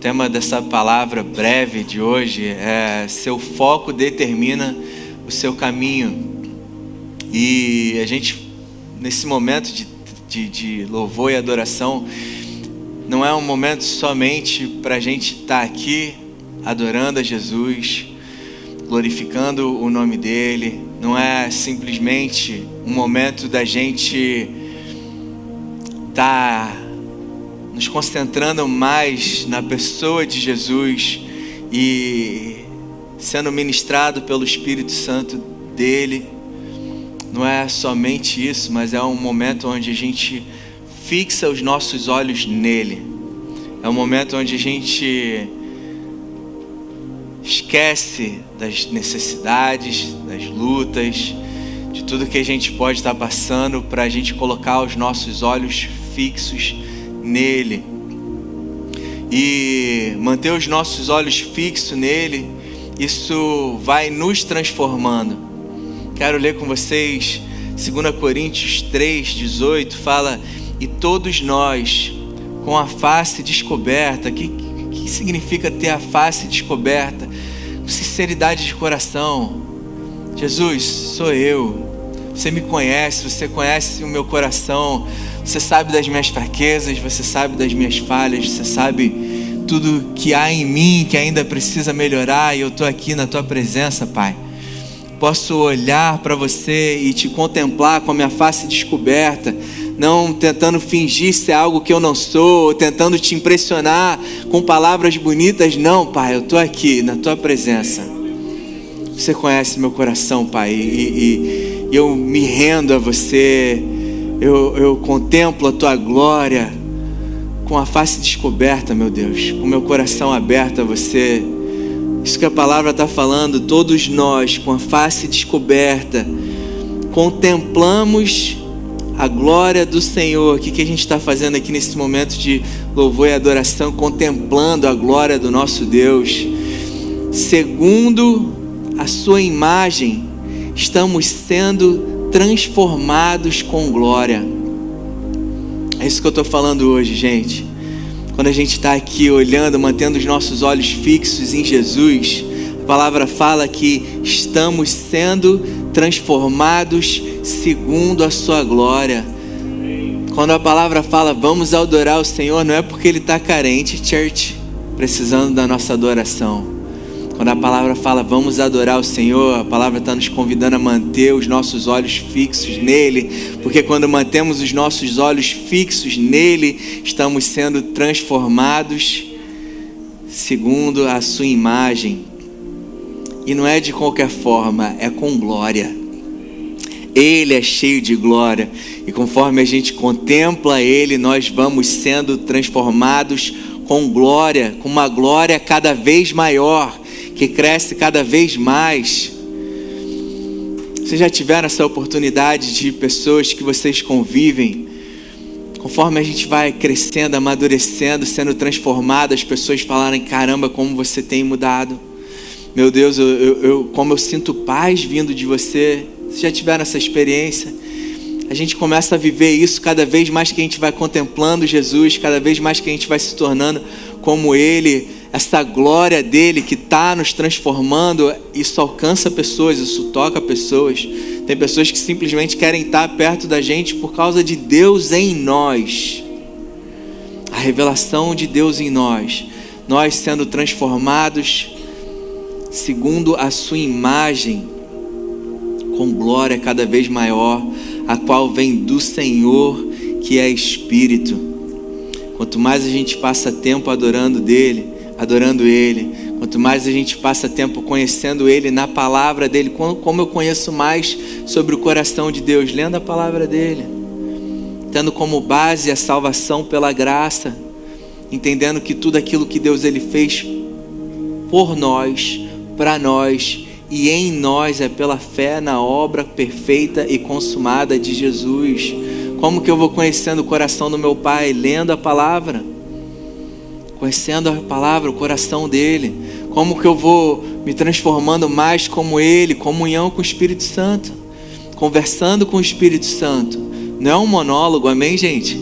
tema dessa palavra breve de hoje é: seu foco determina o seu caminho. E a gente, nesse momento de louvor e adoração, não é um momento somente para a gente estar aqui adorando a Jesus, glorificando o nome dele. Não é simplesmente um momento da gente estar nos concentrando mais na pessoa de Jesus e sendo ministrado pelo Espírito Santo dele. Não é somente isso, mas é um momento onde a gente fixa os nossos olhos nele. É um momento onde a gente esquece das necessidades, das lutas, de tudo que a gente pode estar passando, para a gente colocar os nossos olhos fixos nele. E manter os nossos olhos fixos nele, isso vai nos transformando. Quero ler com vocês 2 Coríntios 3:18, fala: e todos nós, com a face descoberta. O que significa ter a face descoberta? Com sinceridade de coração. Jesus, sou eu. Você me conhece, você conhece o meu coração. Você sabe das minhas fraquezas, você sabe das minhas falhas, você sabe tudo que há em mim que ainda precisa melhorar, e eu estou aqui na tua presença, Pai. Posso olhar para você e te contemplar com a minha face descoberta, não tentando fingir ser algo que eu não sou, tentando te impressionar com palavras bonitas. Não, Pai, eu estou aqui na tua presença. Você conhece meu coração, Pai, e eu me rendo a você. Eu contemplo a tua glória com a face descoberta, meu Deus, com o meu coração aberto a você. Isso que a palavra está falando. Todos nós, com a face descoberta, contemplamos a glória do Senhor. O que a gente está fazendo aqui nesse momento de louvor e adoração? Contemplando a glória do nosso Deus. Segundo a sua imagem, estamos sendo transformados com glória. É isso que eu estou falando hoje, gente. Quando a gente está aqui olhando, mantendo os nossos olhos fixos em Jesus, a palavra fala que estamos sendo transformados segundo a sua glória. Quando a palavra fala vamos adorar o Senhor, não é porque Ele está carente, church, precisando da nossa adoração. Quando a palavra fala vamos adorar o Senhor, a palavra está nos convidando a manter os nossos olhos fixos nele, porque quando mantemos os nossos olhos fixos nele, estamos sendo transformados segundo a sua imagem. E não é de qualquer forma, é com glória. Ele é cheio de glória, e conforme a gente contempla ele, nós vamos sendo transformados com glória, com uma glória cada vez maior, que cresce cada vez mais. Vocês já tiveram essa oportunidade de pessoas que vocês convivem, conforme a gente vai crescendo, amadurecendo, sendo transformado, as pessoas falarem: caramba, como você tem mudado. Meu Deus, como eu sinto paz vindo de você. Vocês já tiveram essa experiência? A gente começa a viver isso cada vez mais que a gente vai contemplando Jesus, cada vez mais que a gente vai se tornando como Ele. Essa glória dele que está nos transformando, isso alcança pessoas, isso toca pessoas. Tem pessoas que simplesmente querem estar perto da gente por causa de Deus em nós. A revelação de Deus em nós. Nós sendo transformados segundo a sua imagem, com glória cada vez maior, a qual vem do Senhor, que é Espírito. Quanto mais a gente passa tempo adorando Ele, quanto mais a gente passa tempo conhecendo Ele na palavra dEle, como eu conheço mais sobre o coração de Deus, lendo a palavra dEle, tendo como base a salvação pela graça, entendendo que tudo aquilo que Deus Ele fez por nós, para nós e em nós é pela fé na obra perfeita e consumada de Jesus. Como que eu vou conhecendo o coração do meu Pai? Lendo a palavra, conhecendo a palavra, o coração dele. Como que eu vou me transformando mais como ele? Comunhão com o Espírito Santo, conversando com o Espírito Santo. Não é um monólogo, amém, gente?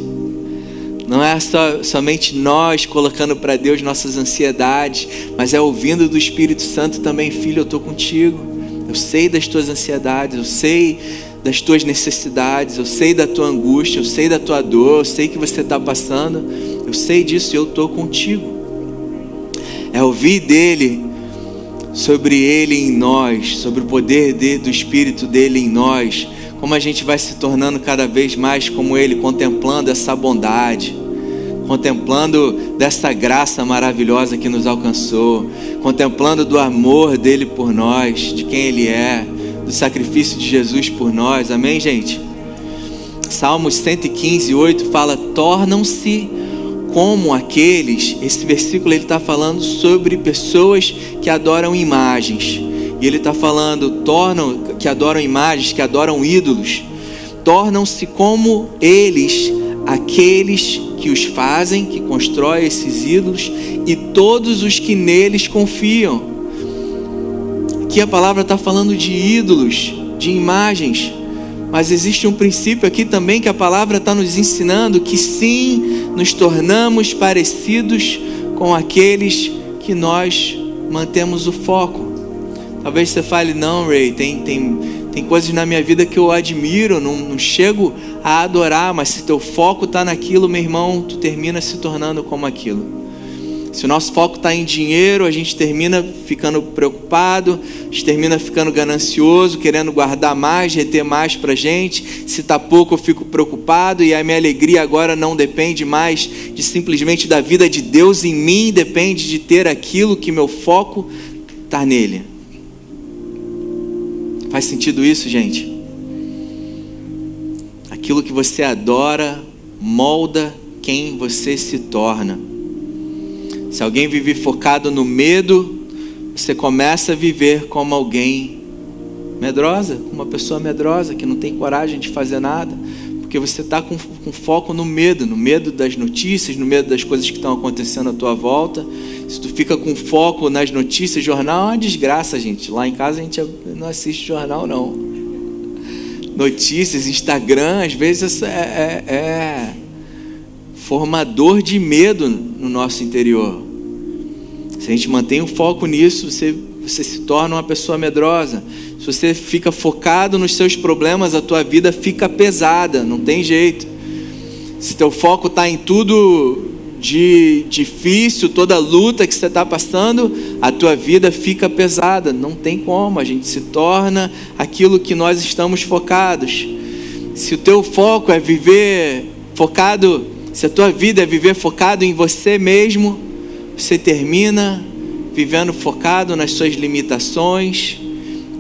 Não é somente nós colocando para Deus nossas ansiedades, mas é ouvindo do Espírito Santo também: filho, eu estou contigo. Eu sei das tuas ansiedades, eu sei das tuas necessidades, eu sei da tua angústia, eu sei da tua dor, eu sei que você está passando, eu sei disso e eu estou contigo. É ouvir dele, sobre ele em nós, sobre o poder do Espírito dele em nós, como a gente vai se tornando cada vez mais como ele, contemplando essa bondade, contemplando dessa graça maravilhosa que nos alcançou, contemplando do amor dele por nós, de quem ele é, do sacrifício de Jesus por nós. Amém, gente? Salmos 115:8 fala: tornam-se como aqueles. Esse versículo ele está falando sobre pessoas que adoram imagens, e ele está falando que adoram imagens, que adoram ídolos. Tornam-se como eles, aqueles que os fazem, que constroem esses ídolos, e todos os que neles confiam. Aqui a palavra está falando de ídolos, de imagens, mas existe um princípio aqui também que a palavra está nos ensinando, que sim, nos tornamos parecidos com aqueles que nós mantemos o foco. Talvez você fale: não, Ray, tem coisas na minha vida que eu admiro, não chego a adorar, mas se teu foco está naquilo, meu irmão, tu termina se tornando como aquilo. Se o nosso foco está em dinheiro, a gente termina ficando preocupado, a gente termina ficando ganancioso, querendo guardar mais, reter mais para a gente. Se está pouco, eu fico preocupado, e a minha alegria agora não depende mais de simplesmente da vida de Deus em mim, depende de ter aquilo que meu foco está nele. Faz sentido isso, gente? Aquilo que você adora molda quem você se torna. Se alguém vive focado no medo, você começa a viver como alguém medrosa, uma pessoa medrosa que não tem coragem de fazer nada, porque você está com foco no medo das notícias, no medo das coisas que estão acontecendo à tua volta. Se tu fica com foco nas notícias, jornal é uma desgraça, gente. Lá em casa a gente não assiste jornal, não. Notícias, Instagram, às vezes é formador de medo no nosso interior. Se a gente mantém o foco nisso, você se torna uma pessoa medrosa. Se você fica focado nos seus problemas, a tua vida fica pesada, não tem jeito. Se teu foco está em tudo de difícil, toda luta que você está passando, a tua vida fica pesada, não tem como. A gente se torna aquilo que nós estamos focados. Se o teu foco é viver focado, se a tua vida é viver focado em você mesmo, você termina vivendo focado nas suas limitações,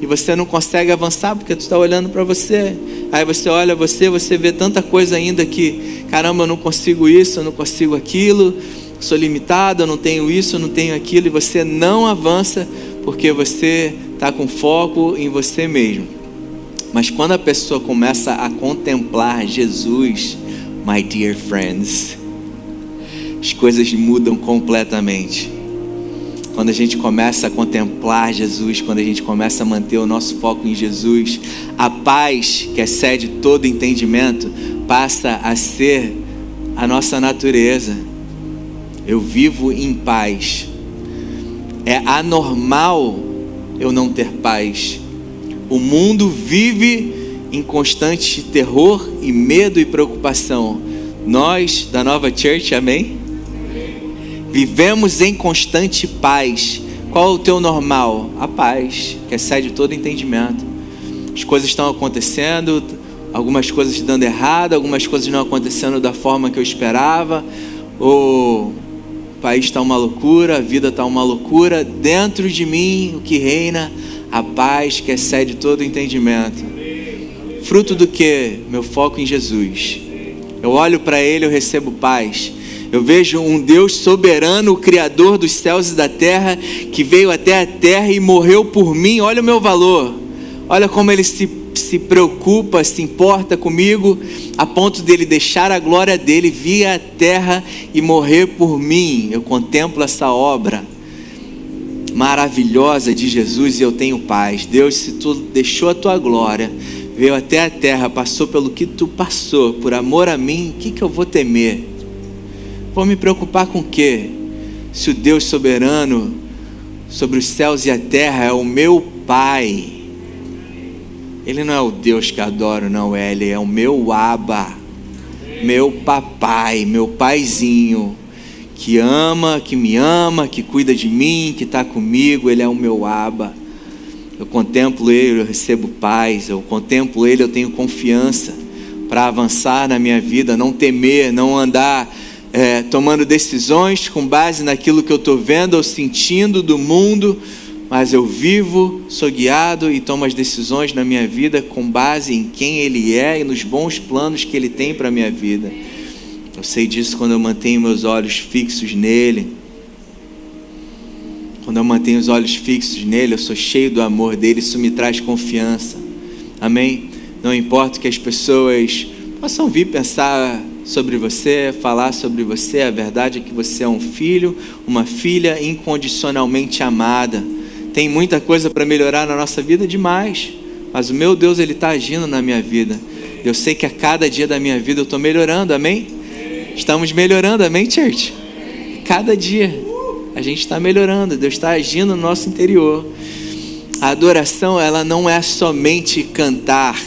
e você não consegue avançar porque tu está olhando para você. Aí você olha você vê tanta coisa ainda que, caramba, eu não consigo isso, eu não consigo aquilo, sou limitado, eu não tenho isso, eu não tenho aquilo, e você não avança porque você está com foco em você mesmo. Mas quando a pessoa começa a contemplar Jesus, my dear friends, as coisas mudam completamente. Quando a gente começa a contemplar Jesus, quando a gente começa a manter o nosso foco em Jesus, a paz que excede todo entendimento passa a ser a nossa natureza. Eu vivo em paz. É anormal eu não ter paz. O mundo vive em constante terror e medo e preocupação. Nós da Nova Church, amém? Vivemos em constante paz. Qual é o teu normal? A paz, que excede todo entendimento. As coisas estão acontecendo, algumas coisas dando errado, algumas coisas não acontecendo da forma que eu esperava, o país está uma loucura, a vida está uma loucura. Dentro de mim, o que reina? A paz que excede todo entendimento. Fruto do que? Meu foco em Jesus. Eu olho para Ele, eu recebo paz. Eu vejo um Deus soberano, o Criador dos céus e da terra, que veio até a terra e morreu por mim. Olha o meu valor. Olha como Ele se preocupa, se importa comigo, a ponto dele deixar a glória dele, vir à terra e morrer por mim. Eu contemplo essa obra maravilhosa de Jesus e eu tenho paz. Deus, se tu deixou a tua glória, veio até a terra, passou pelo que tu passou, por amor a mim, o que eu vou temer? Vou me preocupar com o quê? Se o Deus soberano sobre os céus e a terra é o meu Pai. Ele não é o Deus que adoro, não é. Ele é o meu Abba, meu papai, meu paizinho, que ama, que me ama, que cuida de mim, que está comigo. Ele é o meu Abba. Eu contemplo Ele, eu recebo paz. Eu contemplo Ele, eu tenho confiança para avançar na minha vida, não temer, não andar tomando decisões com base naquilo que eu estou vendo ou sentindo do mundo, mas eu vivo, sou guiado e tomo as decisões na minha vida com base em quem Ele é e nos bons planos que Ele tem para a minha vida. Eu sei disso quando eu mantenho meus olhos fixos nele. Quando eu mantenho os olhos fixos nele, eu sou cheio do amor dele, isso me traz confiança. Amém? Não importa o que as pessoas possam vir pensar sobre você, falar sobre você, a verdade é que você é um filho, uma filha incondicionalmente amada. Tem muita coisa para melhorar na nossa vida demais, mas o meu Deus, Ele está agindo na minha vida. Eu sei que a cada dia da minha vida eu estou melhorando, amém? Estamos melhorando, amém, church? Cada dia a gente está melhorando, Deus está agindo no nosso interior. A adoração, ela não é somente cantar.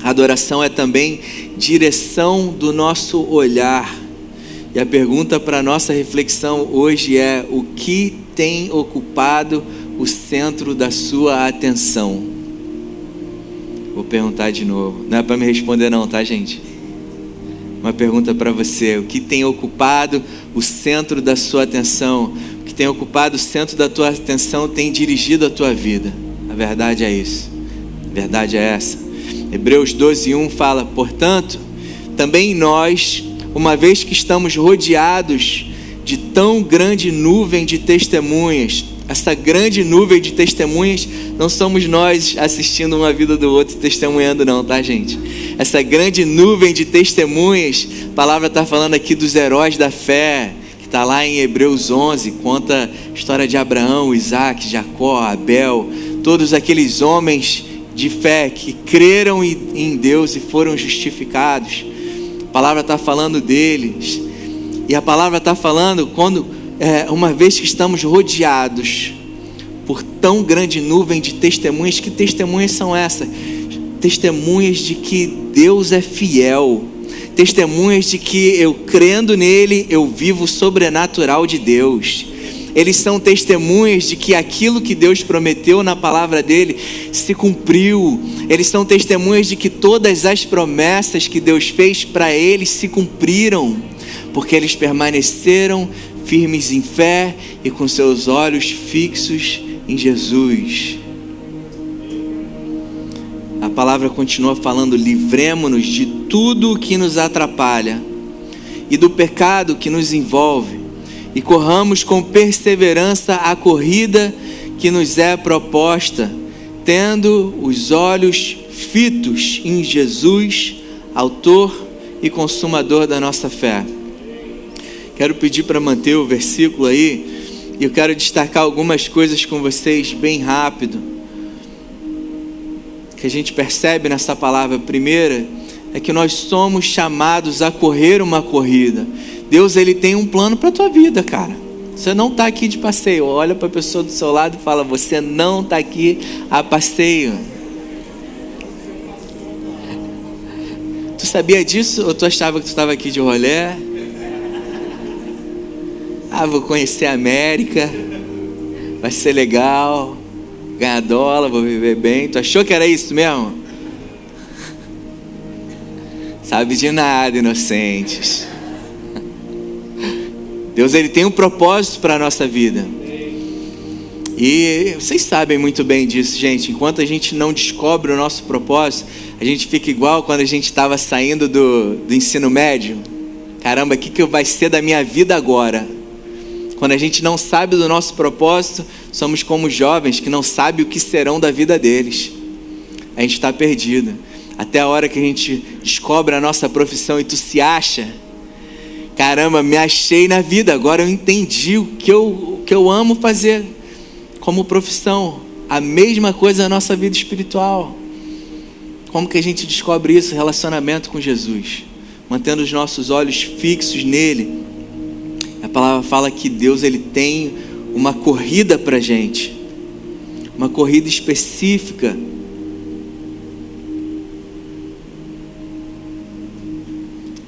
A adoração é também direção do nosso olhar. E a pergunta para a nossa reflexão hoje é: o que tem ocupado o centro da sua atenção? Vou perguntar de novo. Não é para me responder não, tá, gente? Uma pergunta para você: o que tem ocupado o centro da sua atenção? O que tem ocupado o centro da tua atenção tem dirigido a tua vida. A verdade é isso. A verdade é essa. Hebreus 12:1 fala: portanto, também nós, uma vez que estamos rodeados de tão grande nuvem de testemunhas, essa grande nuvem de testemunhas não somos nós assistindo uma vida do outro testemunhando não, tá, gente? Essa grande nuvem de testemunhas, a palavra está falando aqui dos heróis da fé, que está lá em Hebreus 11, conta a história de Abraão, Isaac, Jacó, Abel, todos aqueles homens de fé que creram em Deus e foram justificados. A palavra está falando deles, e a palavra está falando quando, uma vez que estamos rodeados por tão grande nuvem de testemunhas. Que testemunhas são essas? Testemunhas de que Deus é fiel, testemunhas de que eu crendo nele, eu vivo o sobrenatural de Deus. Eles são testemunhas de que aquilo que Deus prometeu na palavra dele se cumpriu. Eles são testemunhas de que todas as promessas que Deus fez para eles se cumpriram, porque eles permaneceram firmes em fé e com seus olhos fixos em Jesus. A palavra continua falando: livremo-nos de tudo o que nos atrapalha e do pecado que nos envolve, e corramos com perseverança a corrida que nos é proposta, tendo os olhos fitos em Jesus, autor e consumador da nossa fé. Quero pedir para manter o versículo aí, e eu quero destacar algumas coisas com vocês bem rápido, que a gente percebe nessa palavra. A primeira é que nós somos chamados a correr uma corrida. Deus, Ele tem um plano para a tua vida, cara. Você não está aqui de passeio. Olha para a pessoa do seu lado e fala: você não está aqui a passeio. Tu sabia disso ou tu achava que tu estava aqui de rolê? Vou conhecer a América, vai ser legal, ganhar dólar, vou viver bem. Tu achou que era isso mesmo? Sabe de nada, inocentes. Deus, Ele tem um propósito para a nossa vida. E vocês sabem muito bem disso, gente. Enquanto a gente não descobre o nosso propósito, a gente fica igual quando a gente estava saindo do ensino médio. Caramba, o que vai ser da minha vida agora? Quando a gente não sabe do nosso propósito, somos como jovens que não sabem o que serão da vida deles. A gente está perdido. Até a hora que a gente descobre a nossa profissão e tu se acha: caramba, me achei na vida, agora eu entendi o que eu amo fazer como profissão. A mesma coisa na nossa vida espiritual. Como que a gente descobre isso? Relacionamento com Jesus, mantendo os nossos olhos fixos nele. A palavra fala que Deus, Ele tem uma corrida para a gente, uma corrida específica.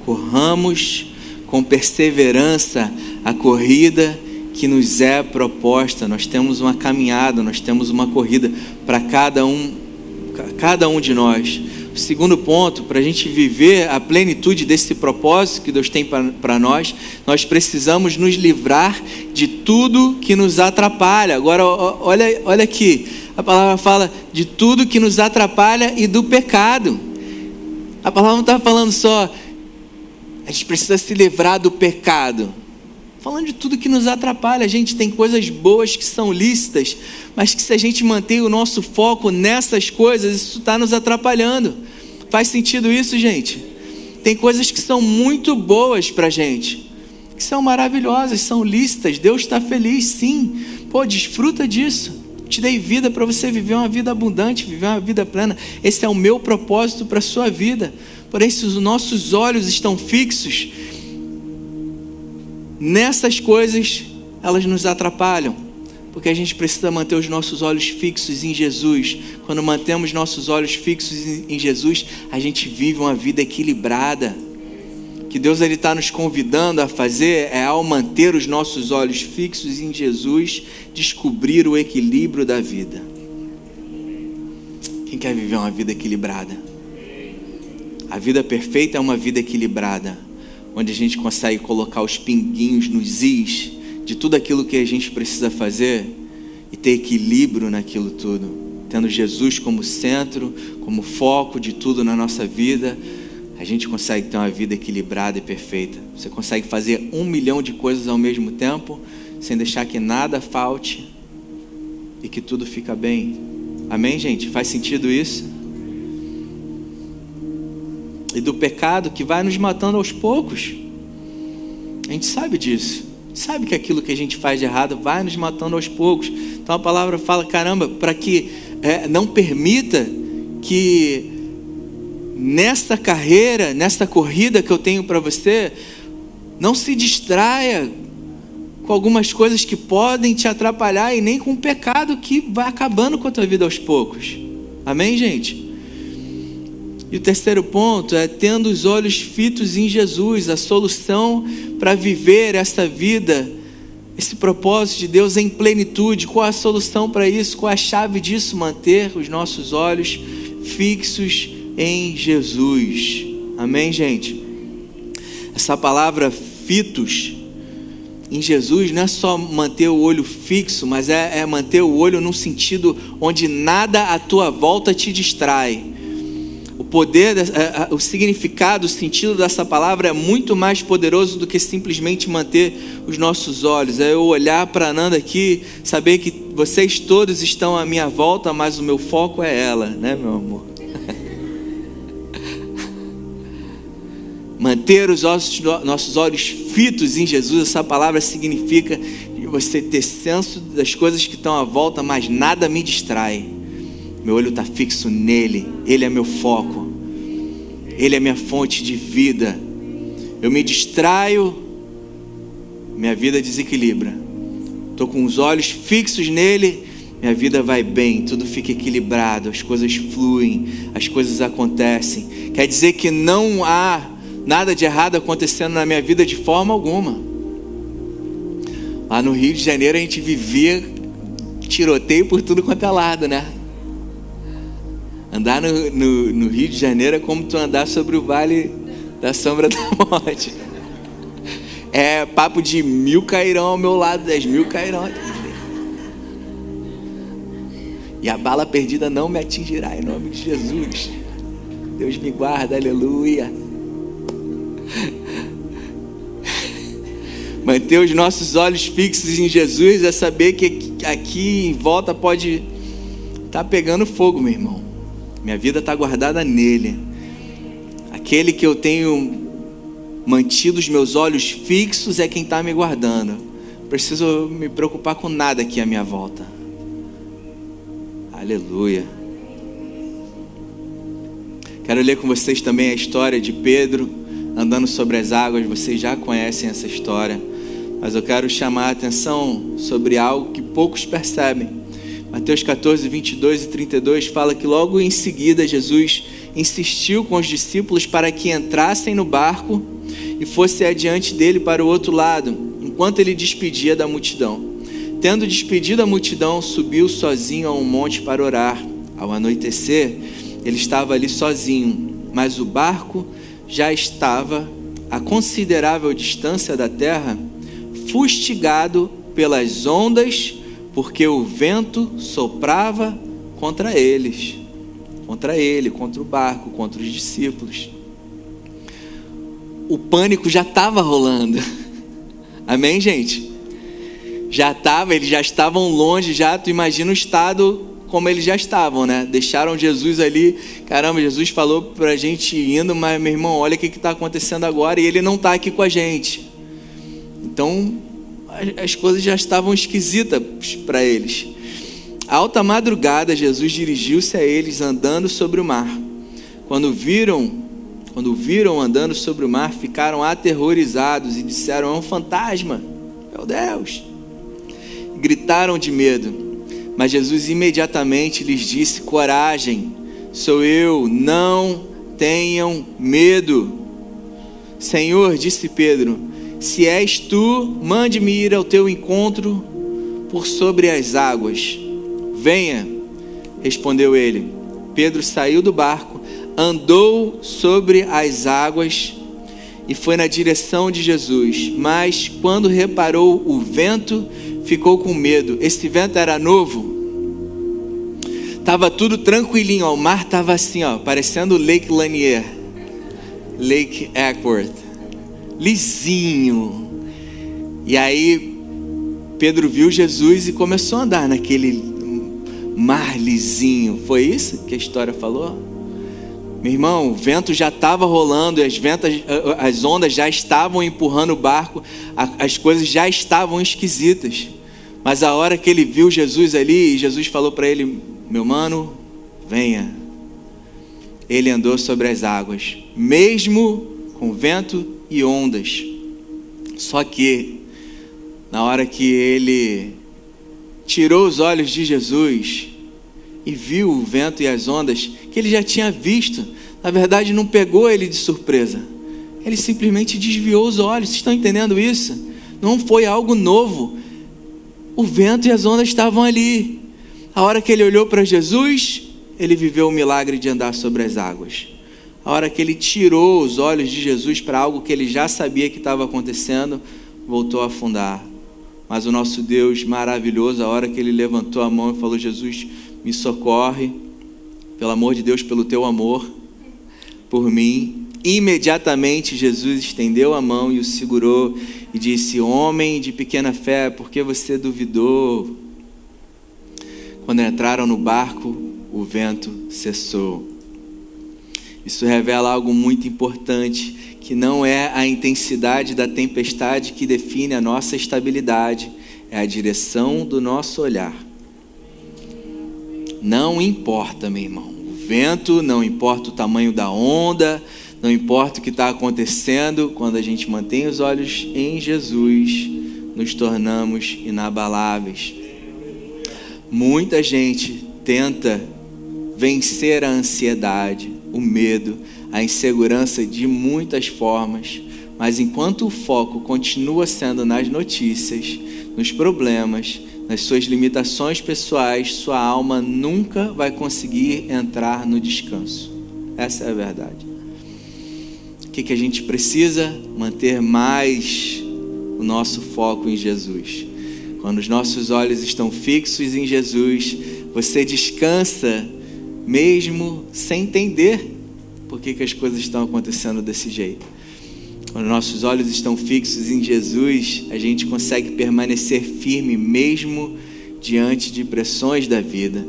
Corramos com perseverança a corrida que nos é proposta. Nós temos uma caminhada, nós temos uma corrida para cada um de nós. O segundo ponto, para a gente viver a plenitude desse propósito que Deus tem para nós, nós precisamos nos livrar de tudo que nos atrapalha. Agora, olha aqui, a palavra fala de tudo que nos atrapalha e do pecado. A palavra não está falando só, a gente precisa se livrar do pecado. Falando de tudo que nos atrapalha. A gente tem coisas boas que são lícitas, mas que se a gente manter o nosso foco nessas coisas, isso está nos atrapalhando. Faz sentido isso, gente? Tem coisas que são muito boas para a gente, que são maravilhosas, são lícitas. Deus está feliz, sim. Pô, desfruta disso. Te dei vida para você viver uma vida abundante, viver uma vida plena. Esse é o meu propósito para a sua vida. Porém, se os nossos olhos estão fixos nessas coisas, elas nos atrapalham, porque a gente precisa manter os nossos olhos fixos em Jesus. Quando mantemos nossos olhos fixos em Jesus, a gente vive uma vida equilibrada. O que Deus está nos convidando a fazer é, ao manter os nossos olhos fixos em Jesus, descobrir o equilíbrio da vida. Quem quer viver uma vida equilibrada? A vida perfeita é uma vida equilibrada, onde a gente consegue colocar os pinguinhos nos is de tudo aquilo que a gente precisa fazer e ter equilíbrio naquilo tudo, tendo Jesus como centro, como foco de tudo na nossa vida. A gente consegue ter uma vida equilibrada e perfeita. Você consegue fazer 1 milhão de coisas ao mesmo tempo, sem deixar que nada falte e que tudo fica bem. Amém, gente? Faz sentido isso? E do pecado que vai nos matando aos poucos. A gente sabe disso. A gente sabe que aquilo que a gente faz de errado vai nos matando aos poucos. Então a palavra fala, caramba, para que não permita que nessa carreira, nessa corrida que eu tenho para você, não se distraia com algumas coisas que podem te atrapalhar e nem com o pecado que vai acabando com a tua vida aos poucos. Amém, gente? E o terceiro ponto é tendo os olhos fitos em Jesus, a solução para viver essa vida, esse propósito de Deus em plenitude. Qual a solução para isso? Qual a chave disso? Manter os nossos olhos fixos em Jesus. Amém, gente? Essa palavra fitos em Jesus não é só manter o olho fixo, mas é manter o olho num sentido onde nada à tua volta te distrai. O poder, o significado, o sentido dessa palavra é muito mais poderoso do que simplesmente manter os nossos olhos. É eu olhar para a Nanda aqui, saber que vocês todos estão à minha volta, mas o meu foco é ela, né, meu amor? Manter os nossos olhos fitos em Jesus, essa palavra significa você ter senso das coisas que estão à volta, mas nada me distrai. Meu olho está fixo nele, ele é meu foco, ele é minha fonte de vida. Eu me distraio, minha vida desequilibra. Estou com os olhos fixos nele, minha vida vai bem, tudo fica equilibrado, as coisas fluem, as coisas acontecem. Quer dizer que não há nada de errado acontecendo na minha vida de forma alguma. Lá no Rio de Janeiro a gente vivia tiroteio por tudo quanto é lado, né? Andar no Rio de Janeiro é como tu andar sobre o vale da sombra da morte. É papo de 1000 cairão ao meu lado, 10.000 cairão. E a bala perdida não me atingirá, em nome de Jesus. Deus me guarda, aleluia. Manter os nossos olhos fixos em Jesus é saber que aqui em volta pode estar pegando fogo, meu irmão. Minha vida está guardada nele. Aquele que eu tenho mantido os meus olhos fixos é quem está me guardando. Não preciso me preocupar com nada aqui à minha volta. Aleluia. Quero ler com vocês também a história de Pedro andando sobre as águas. Vocês já conhecem essa história, mas eu quero chamar a atenção sobre algo que poucos percebem. Mateus 14, 22 e 32 fala que logo em seguida Jesus insistiu com os discípulos para que entrassem no barco e fossem adiante dele para o outro lado, enquanto ele despedia da multidão. Tendo despedido a multidão, subiu sozinho a um monte para orar. Ao anoitecer, ele estava ali sozinho, mas o barco já estava a considerável distância da terra, fustigado pelas ondas, porque o vento soprava contra eles, contra ele, contra o barco, contra os discípulos. O pânico já estava rolando. Amém, gente? Eles já estavam longe, tu imagina o estado como eles já estavam, né? Deixaram Jesus ali, caramba, Jesus falou pra gente ir indo, mas meu irmão, olha o que está acontecendo agora e ele não está aqui com a gente. Então, as coisas já estavam esquisitas para eles. À alta madrugada, Jesus dirigiu-se a eles andando sobre o mar. Quando viram andando sobre o mar, ficaram aterrorizados e disseram: é um fantasma, meu Deus! Gritaram de medo. Mas Jesus imediatamente lhes disse: coragem, sou eu, não tenham medo. Senhor, disse Pedro, se és tu, mande-me ir ao teu encontro por sobre as águas. Venha, respondeu ele. Pedro saiu do barco, andou sobre as águas e foi na direção de Jesus. Mas quando reparou o vento, ficou com medo. Esse vento era novo. Tava tudo tranquilinho, ó. O mar tava assim, ó, parecendo Lake Lanier, Lake Eckworth, lisinho. E aí Pedro viu Jesus e começou a andar naquele mar lisinho. Foi isso que a história falou? Meu irmão, o vento já estava rolando, as ondas já estavam empurrando o barco, as coisas já estavam esquisitas. Mas a hora que ele viu Jesus ali, Jesus falou para ele: meu mano, venha. Ele andou sobre as águas, mesmo com vento e ondas. Só que, na hora que ele tirou os olhos de Jesus e viu o vento e as ondas, que ele já tinha visto, na verdade não pegou ele de surpresa. Ele simplesmente desviou os olhos. Vocês estão entendendo isso? Não foi algo novo. O vento e as ondas estavam ali. A hora que ele olhou para Jesus, ele viveu o milagre de andar sobre as águas. A hora que ele tirou os olhos de Jesus para algo que ele já sabia que estava acontecendo, voltou a afundar. Mas o nosso Deus maravilhoso, a hora que ele levantou a mão e falou: Jesus, me socorre, pelo amor de Deus, pelo teu amor por mim. Imediatamente Jesus estendeu a mão e o segurou e disse: homem de pequena fé, por que você duvidou? Quando entraram no barco, o vento cessou. Isso revela algo muito importante, que não é a intensidade da tempestade que define a nossa estabilidade, é a direção do nosso olhar. Não importa, meu irmão, o vento, não importa o tamanho da onda, não importa o que está acontecendo, quando a gente mantém os olhos em Jesus, nos tornamos inabaláveis. Muita gente tenta vencer a ansiedade, o medo, a insegurança de muitas formas, mas enquanto o foco continua sendo nas notícias, nos problemas, nas suas limitações pessoais, sua alma nunca vai conseguir entrar no descanso. Essa é a verdade. O que a gente precisa? Manter mais o nosso foco em Jesus. Quando os nossos olhos estão fixos em Jesus, você descansa mesmo sem entender por que as coisas estão acontecendo desse jeito. Quando nossos olhos estão fixos em Jesus, a gente consegue permanecer firme mesmo diante de pressões da vida.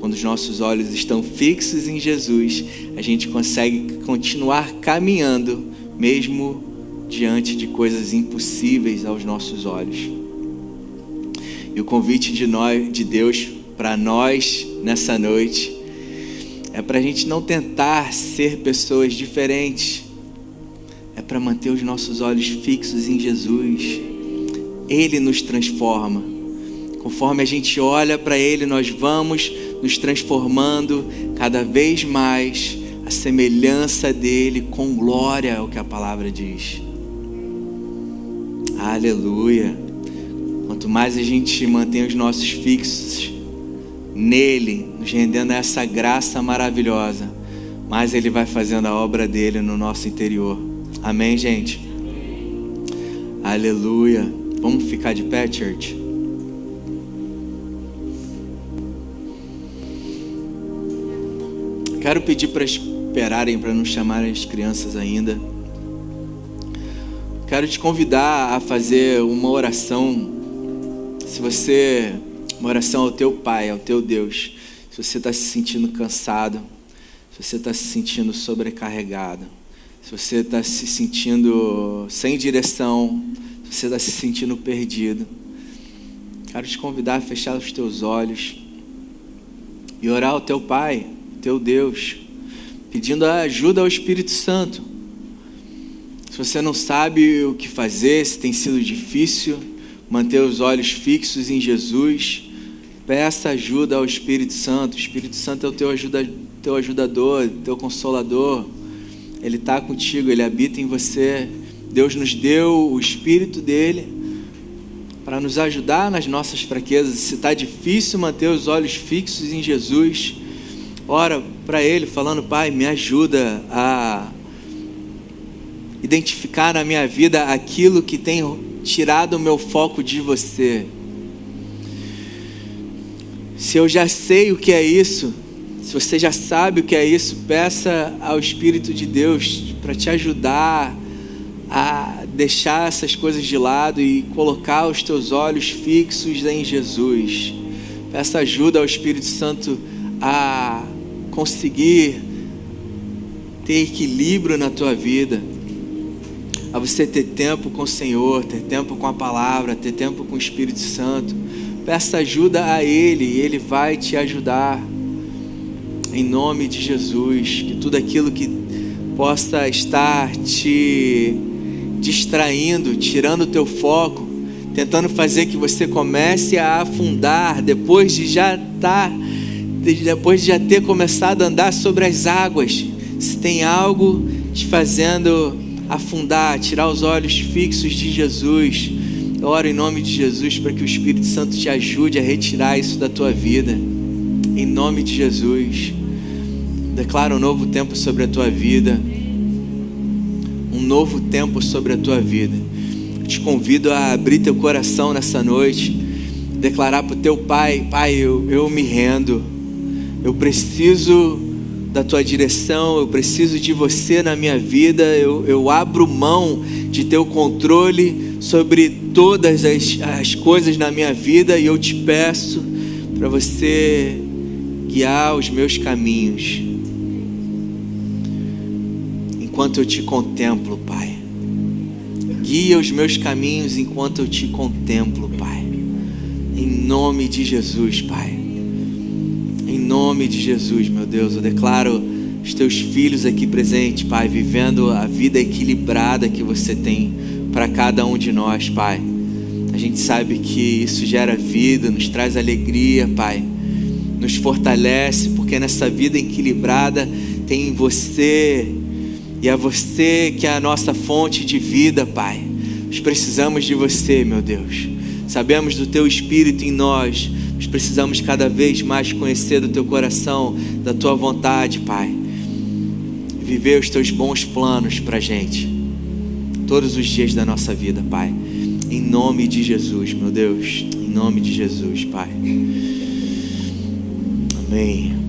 Quando os nossos olhos estão fixos em Jesus, a gente consegue continuar caminhando mesmo diante de coisas impossíveis aos nossos olhos. E o convite de Deus para nós nessa noite é para a gente não tentar ser pessoas diferentes, é para manter os nossos olhos fixos em Jesus, Ele nos transforma. Conforme a gente olha para Ele, nós vamos nos transformando cada vez mais a semelhança dele com glória, é o que a palavra diz. Aleluia. Quanto mais a gente mantém os nossos fixos nele, nos rendendo a essa graça maravilhosa, mais ele vai fazendo a obra dele no nosso interior. Amém, gente? Aleluia. Vamos ficar de pé, church? Quero pedir para esperarem, para não chamarem as crianças ainda. Quero te convidar a fazer uma oração. Uma oração ao teu Pai, ao teu Deus. Se você está se sentindo cansado, se você está se sentindo sobrecarregado, se você está se sentindo sem direção, se você está se sentindo perdido, quero te convidar a fechar os teus olhos e orar ao teu Pai, teu Deus, pedindo a ajuda ao Espírito Santo. Se você não sabe o que fazer, se tem sido difícil manter os olhos fixos em Jesus, peça ajuda ao Espírito Santo. O Espírito Santo é o teu ajudador, teu consolador. Ele está contigo, Ele habita em você. Deus nos deu o Espírito dEle para nos ajudar nas nossas fraquezas. Se está difícil manter os olhos fixos em Jesus, ora para Ele falando: Pai, me ajuda a identificar na minha vida aquilo que tem tirado o meu foco de você. Se eu já sei o que é isso, se você já sabe o que é isso, peça ao Espírito de Deus para te ajudar a deixar essas coisas de lado e colocar os teus olhos fixos em Jesus. Peça ajuda ao Espírito Santo a conseguir ter equilíbrio na tua vida, a você ter tempo com o Senhor, ter tempo com a palavra, ter tempo com o Espírito Santo. Peça ajuda a Ele e Ele vai te ajudar, em nome de Jesus. Que tudo aquilo que possa estar te distraindo, tirando o teu foco, tentando fazer que você comece a afundar, depois de já ter começado a andar sobre as águas, se tem algo te fazendo afundar, tirar os olhos fixos de Jesus, eu oro em nome de Jesus para que o Espírito Santo te ajude a retirar isso da tua vida, em nome de Jesus. Declaro um novo tempo sobre a tua vida, um novo tempo sobre a tua vida. Eu te convido a abrir teu coração nessa noite, declarar para o teu Pai: Pai, eu me rendo, eu preciso da tua direção, eu preciso de você na minha vida, eu abro mão de ter o controle sobre todas as coisas na minha vida e eu te peço para você guiar os meus caminhos enquanto eu te contemplo, Pai. Guia os meus caminhos enquanto eu te contemplo, Pai. Em nome de Jesus, Pai. Em nome de Jesus, meu Deus, eu declaro os teus filhos aqui presentes, Pai, vivendo a vida equilibrada que você tem para cada um de nós, Pai. A gente sabe que isso gera vida, nos traz alegria, Pai, nos fortalece, porque nessa vida equilibrada tem você, e é você que é a nossa fonte de vida, Pai. Nós precisamos de você, meu Deus. Sabemos do teu Espírito em nós. Nós precisamos cada vez mais conhecer do teu coração, da tua vontade, Pai. Viver os teus bons planos pra gente, todos os dias da nossa vida, Pai. Em nome de Jesus, meu Deus. Em nome de Jesus, Pai. Amém.